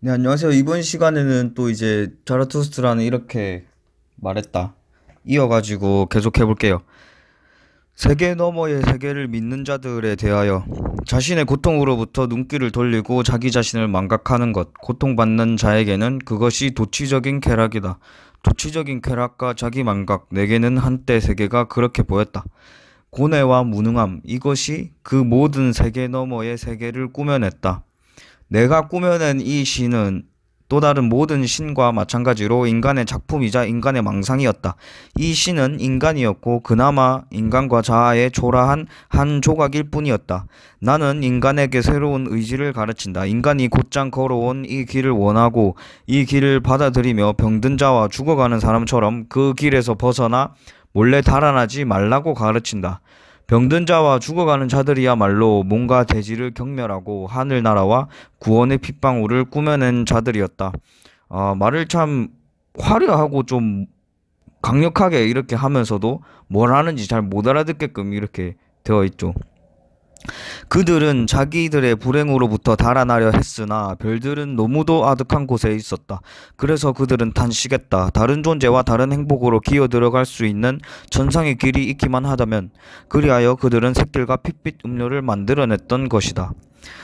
네, 안녕하세요. 이번 시간에는 또 이제 자라투스트라는 이렇게 말했다. 이어가지고 계속 해볼게요. 세계 너머의 세계를 믿는 자들에 대하여 자신의 고통으로부터 눈길을 돌리고 자기 자신을 망각하는 것, 고통받는 자에게는 그것이 도치적인 쾌락이다. 도치적인 쾌락과 자기 망각, 내게는 한때 세계가 그렇게 보였다. 고뇌와 무능함, 이것이 그 모든 세계 너머의 세계를 꾸며냈다. 내가 꾸며낸 이 시는 또 다른 모든 신과 마찬가지로 인간의 작품이자 인간의 망상이었다. 이 시는 인간이었고 그나마 인간과 자아의 초라한 한 조각일 뿐이었다. 나는 인간에게 새로운 의지를 가르친다. 인간이 곧장 걸어온 이 길을 원하고 이 길을 받아들이며 병든 자와 죽어가는 사람처럼 그 길에서 벗어나 몰래 달아나지 말라고 가르친다. 병든 자와 죽어가는 자들이야말로 뭔가 대지를 경멸하고 하늘나라와 구원의 핏방울을 꾸며낸 자들이었다. 말을 참 화려하고 좀 강력하게 이렇게 하면서도 뭘 하는지 잘 못 알아듣게끔 이렇게 되어 있죠. 그들은 자기들의 불행으로부터 달아나려 했으나 별들은 너무도 아득한 곳에 있었다. 그래서 그들은 탄식했다. 다른 존재와 다른 행복으로 기어 들어갈 수 있는 천상의 길이 있기만 하다면, 그리하여 그들은 새길과 핏빛 음료를 만들어냈던 것이다.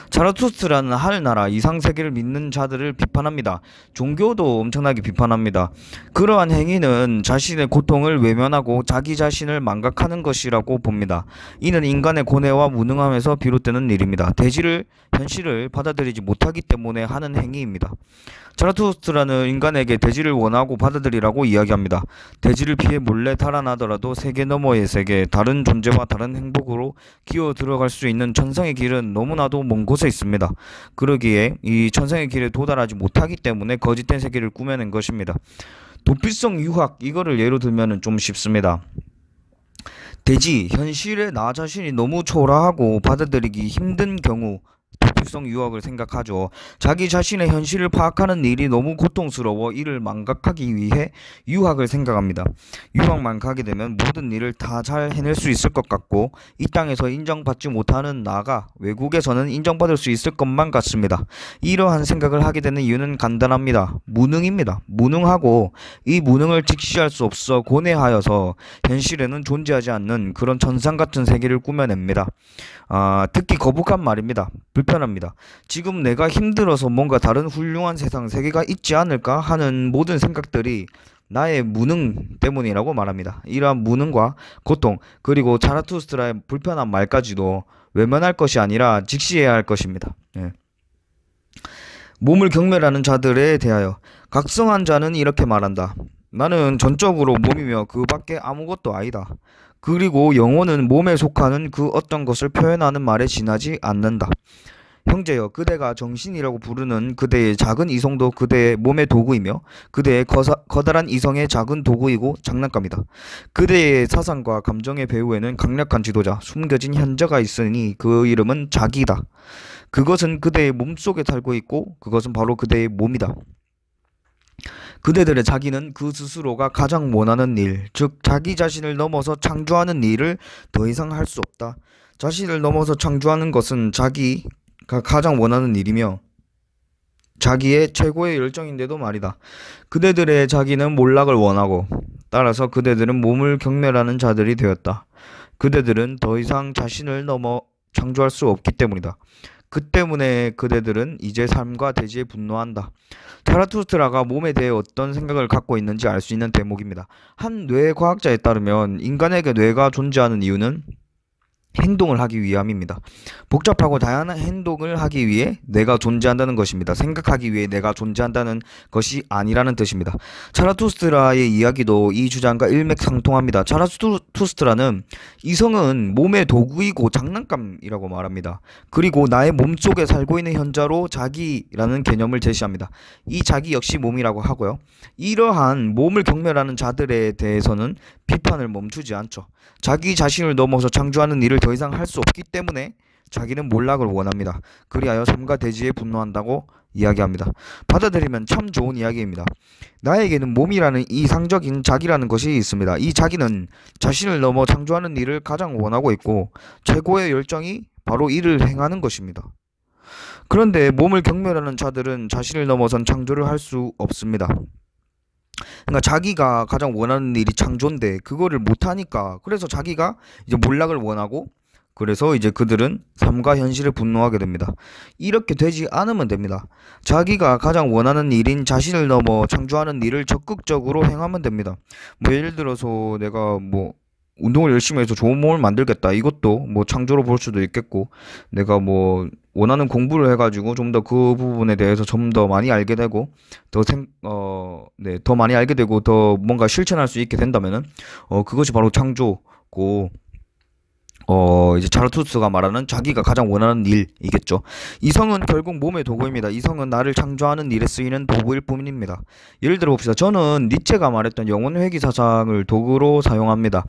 자라투스트라는 하늘나라 이상세계를 믿는 자들을 비판합니다. 종교도 엄청나게 비판합니다. 그러한 행위는 자신의 고통을 외면하고 자기 자신을 망각하는 것이라고 봅니다. 이는 인간의 고뇌와 무능함에서 비롯되는 일입니다. 현실을 받아들이지 못하기 때문에 하는 행위입니다. 자라투스트라는 인간에게 대지를 원하고 받아들이라고 이야기합니다. 대지를 피해 몰래 달아나더라도 세계 너머의 세계, 다른 존재와 다른 행복으로 기어 들어갈 수 있는 천상의 길은 너무나도 먼 곳에 있습니다. 그러기에 이 천상의 길에 도달하지 못하기 때문에 거짓된 세계를 꾸며낸 것입니다. 도피성 유학, 이거를 예로 들면 좀 쉽습니다. 대지, 현실에 나 자신이 너무 초라하고 받아들이기 힘든 경우 도피성 유학을 생각하죠. 자기 자신의 현실을 파악하는 일이 너무 고통스러워 이를 망각하기 위해 유학을 생각합니다. 유학만 가게 되면 모든 일을 다 잘 해낼 수 있을 것 같고 이 땅에서 인정받지 못하는 나가 외국에서는 인정받을 수 있을 것만 같습니다. 이러한 생각을 하게 되는 이유는 간단합니다. 무능입니다. 무능하고 이 무능을 직시할 수 없어 고뇌하여서 현실에는 존재하지 않는 그런 천상 같은 세계를 꾸며냅니다. 특히 거북한 말입니다. 불편합니다. 지금 내가 힘들어서 뭔가 다른 훌륭한 세상 세계가 있지 않을까 하는 모든 생각들이 나의 무능 때문이라고 말합니다. 이러한 무능과 고통, 그리고 자라투스트라의 불편한 말까지도 외면할 것이 아니라 직시해야 할 것입니다. 예. 몸을 경멸하는 자들에 대하여 각성한 자는 이렇게 말한다. 나는 전적으로 몸이며 그 밖에 아무것도 아니다. 그리고 영혼은 몸에 속하는 그 어떤 것을 표현하는 말에 지나지 않는다. 형제여, 그대가 정신이라고 부르는 그대의 작은 이성도 그대의 몸의 도구이며 그대의 커다란 이성의 작은 도구이고 장난감이다. 그대의 사상과 감정의 배후에는 강력한 지도자, 숨겨진 현자가 있으니 그 이름은 자기다. 그것은 그대의 몸속에 살고 있고 그것은 바로 그대의 몸이다. 그대들의 자기는 그 스스로가 가장 원하는 일, 즉 자기 자신을 넘어서 창조하는 일을 더 이상 할 수 없다. 자신을 넘어서 창조하는 것은 자기가 가장 원하는 일이며 자기의 최고의 열정인데도 말이다. 그대들의 자기는 몰락을 원하고 따라서 그대들은 몸을 경멸하는 자들이 되었다. 그대들은 더 이상 자신을 넘어 창조할 수 없기 때문이다. 그 때문에 그대들은 이제 삶과 대지에 분노한다. 자라투스트라가 몸에 대해 어떤 생각을 갖고 있는지 알 수 있는 대목입니다. 한 뇌과학자에 따르면 인간에게 뇌가 존재하는 이유는 행동을 하기 위함입니다. 복잡하고 다양한 행동을 하기 위해 내가 존재한다는 것입니다. 생각하기 위해 내가 존재한다는 것이 아니라는 뜻입니다. 자라투스트라의 이야기도 이 주장과 일맥상통합니다. 자라투스트라는 이성은 몸의 도구이고 장난감이라고 말합니다. 그리고 나의 몸속에 살고 있는 현자로 자기라는 개념을 제시합니다. 이 자기 역시 몸이라고 하고요. 이러한 몸을 경멸하는 자들에 대해서는 비판을 멈추지 않죠. 자기 자신을 넘어서 창조하는 일을 더 이상 할 수 없기 때문에 자기는 몰락을 원합니다. 그리하여 삶과 대지에 분노한다고 이야기합니다. 받아들이면 참 좋은 이야기입니다. 나에게는 몸이라는 이상적인 자기라는 것이 있습니다. 이 자기는 자신을 넘어 창조하는 일을 가장 원하고 있고 최고의 열정이 바로 이를 행하는 것입니다. 그런데 몸을 경멸하는 자들은 자신을 넘어선 창조를 할 수 없습니다. 그러니까 자기가 가장 원하는 일이 창조인데 그거를 못하니까, 그래서 자기가 이제 몰락을 원하고, 그래서 이제 그들은 삶과 현실에 분노하게 됩니다. 이렇게 되지 않으면 됩니다. 자기가 가장 원하는 일인 자신을 넘어 창조하는 일을 적극적으로 행하면 됩니다. 뭐 예를 들어서 내가 뭐 운동을 열심히 해서 좋은 몸을 만들겠다, 이것도 뭐 창조로 볼 수도 있겠고, 내가 뭐 원하는 공부를 해가지고 좀 더 그 부분에 대해서 좀 더 많이 알게 되고, 더 많이 알게 되고 더 뭔가 실천할 수 있게 된다면은 그것이 바로 창조고, 이제 자라투스트가 말하는 자기가 가장 원하는 일이겠죠. 이성은 결국 몸의 도구입니다. 이성은 나를 창조하는 일에 쓰이는 도구일 뿐입니다. 예를 들어 봅시다. 저는 니체가 말했던 영혼회귀 사상을 도구로 사용합니다.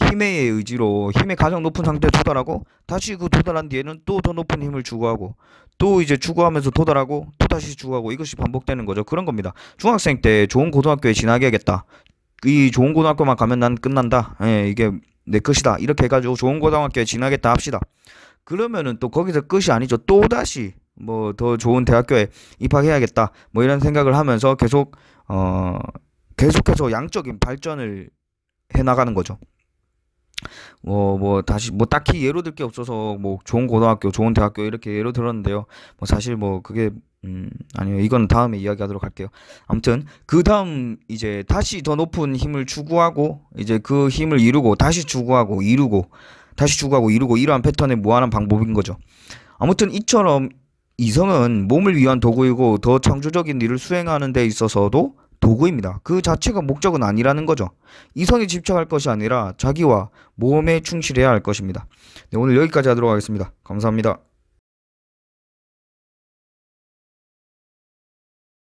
힘의 의지로 힘의 가장 높은 상태에 도달하고, 다시 그 도달한 뒤에는 또 더 높은 힘을 추구하고, 또 이제 추구하면서 도달하고, 또 다시 추구하고, 이것이 반복되는 거죠. 그런 겁니다. 중학생 때 좋은 고등학교에 진학해야겠다, 이 좋은 고등학교만 가면 난 끝난다, 이게 내 것이다, 이렇게 해가지고 좋은 고등학교에 진학했다 합시다. 그러면은 또 거기서 끝이 아니죠. 또 다시 뭐 더 좋은 대학교에 입학해야겠다, 뭐 이런 생각을 하면서 계속해서 양적인 발전을 해 나가는 거죠. 다시 뭐 딱히 예로 들 게 없어서 뭐 좋은 고등학교, 좋은 대학교 이렇게 예로 들었는데요. 뭐 사실 뭐 그게 아니요. 이건 다음에 이야기하도록 할게요. 아무튼 그 다음 이제 다시 더 높은 힘을 추구하고, 이제 그 힘을 이루고 다시 추구하고 이루고 다시 추구하고 이루고, 이러한 패턴의 무한한 방법인 거죠. 아무튼 이처럼 이성은 몸을 위한 도구이고 더 창조적인 일을 수행하는 데 있어서도 도구입니다. 그 자체가 목적은 아니라는 거죠. 이성에 집착할 것이 아니라 자기와 몸에 충실해야 할 것입니다. 네, 오늘 여기까지 하도록 하겠습니다. 감사합니다.